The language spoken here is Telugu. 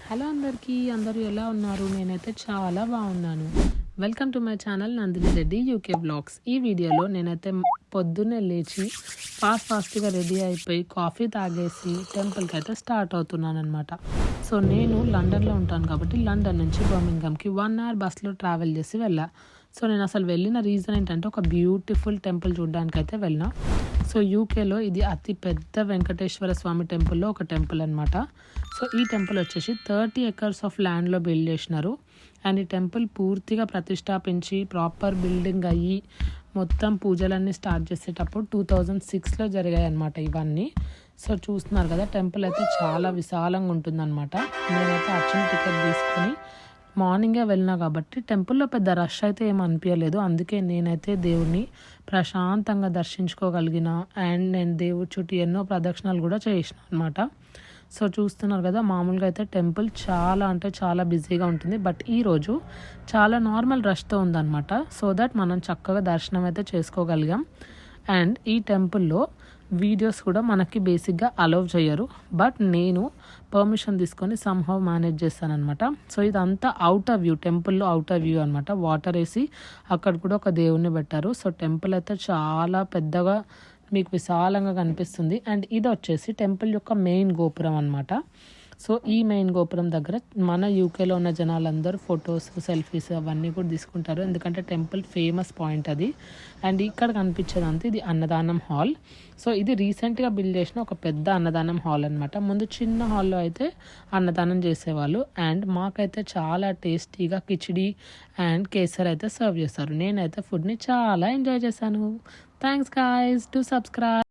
హలో అందరూ ఎలా ఉన్నారు? నేనైతే చాలా బాగున్నాను. Welcome to my channel Nandini Reddy UK blogs. ఈ వీడియోలో నేనైతే పొద్దున్నే లేచి ఫాస్ట్గా రెడీ అయిపోయి కాఫీ తాగేసి టెంపుల్కి అయితే స్టార్ట్ అవుతున్నాను అనమాట. సో నేను లండన్లో ఉంటాను కాబట్టి లండన్ నుంచి బర్మింగ్హామ్కి 1 hour బస్లో ట్రావెల్ చేసి వెళ్ళా. సో నేను అసలు వెళ్ళిన రీజన్ ఏంటంటే ఒక బ్యూటిఫుల్ టెంపుల్ చూడడానికి అయితే వెళ్ళినా. సో యూకేలో ఇది అతి పెద్ద వెంకటేశ్వర స్వామి టెంపుల్లో ఒక టెంపుల్ అనమాట. సో ఈ టెంపుల్ వచ్చేసి 30 acres ఆఫ్ ల్యాండ్లో బిల్డ్ చేసినారు. అండ్ ఈ టెంపుల్ పూర్తిగా ప్రతిష్టాపించి ప్రాపర్ బిల్డింగ్ అయ్యి మొత్తం పూజలన్నీ స్టార్ట్ చేసేటప్పుడు 2006లో జరిగాయి అనమాట ఇవన్నీ. సో చూస్తున్నారు కదా, టెంపుల్ అయితే చాలా విశాలంగా ఉంటుందన్నమాట. నేనైతే అర్చన టికెట్ తీసుకొని మార్నింగే వెళ్ళినా కాబట్టి టెంపుల్లో పెద్ద రష్ అయితే ఏం అనిపించలేదు. అందుకే నేనైతే దేవుణ్ణి ప్రశాంతంగా దర్శించుకోగలిగిన. అండ్ నేను దేవుడి చుట్టూ ఎన్నో ప్రదక్షిణాలు కూడా చేసిన అనమాట. సో చూస్తున్నారు కదా, మామూలుగా అయితే టెంపుల్ చాలా అంటే చాలా బిజీగా ఉంటుంది. బట్ ఈరోజు చాలా నార్మల్ రష్తో ఉందన్నమాట. సో దట్ మనం చక్కగా దర్శనం అయితే చేసుకోగలిగాం. అండ్ ఈ టెంపుల్లో వీడియోస్ కూడా మనకి బేసిక్గా అలౌ చేయరు. బట్ నేను పర్మిషన్ తీసుకొని సమ్హౌ మేనేజ్ చేస్తానమాట. సో ఇదంతా అవుటర్ వ్యూ, టెంపుల్లో అవుటర్ వ్యూ అనమాట. వాటర్ వేసి అక్కడ కూడా ఒక దేవుణ్ణి పెట్టారు. సో టెంపుల్ అయితే చాలా పెద్దగా మీకు విశాలంగా కనిపిస్తుంది. అండ్ ఇది వచ్చేసి టెంపుల్ యొక్క మెయిన్ గోపురం అనమాట. సో ఈ మెయిన్ గోపురం దగ్గర మన యూకేలో ఉన్న జనాలందరూ ఫొటోస్, సెల్ఫీస్ అవన్నీ కూడా తీసుకుంటారు. ఎందుకంటే టెంపుల్ ఫేమస్ పాయింట్ అది. అండ్ ఇక్కడ కనిపించేదంతా ఇది అన్నదానం హాల్. సో ఇది రీసెంట్గా బిల్డ్ చేసిన ఒక పెద్ద అన్నదానం హాల్ అనమాట. ముందు చిన్న హాల్లో అయితే అన్నదానం చేసేవాళ్ళు. అండ్ మాకైతే చాలా టేస్టీగా కిచిడి అండ్ కేసర్ అయితే సర్వ్ చేస్తారు. నేనైతే ఫుడ్ని చాలా ఎంజాయ్ చేశాను. Thanks guys, to subscribe.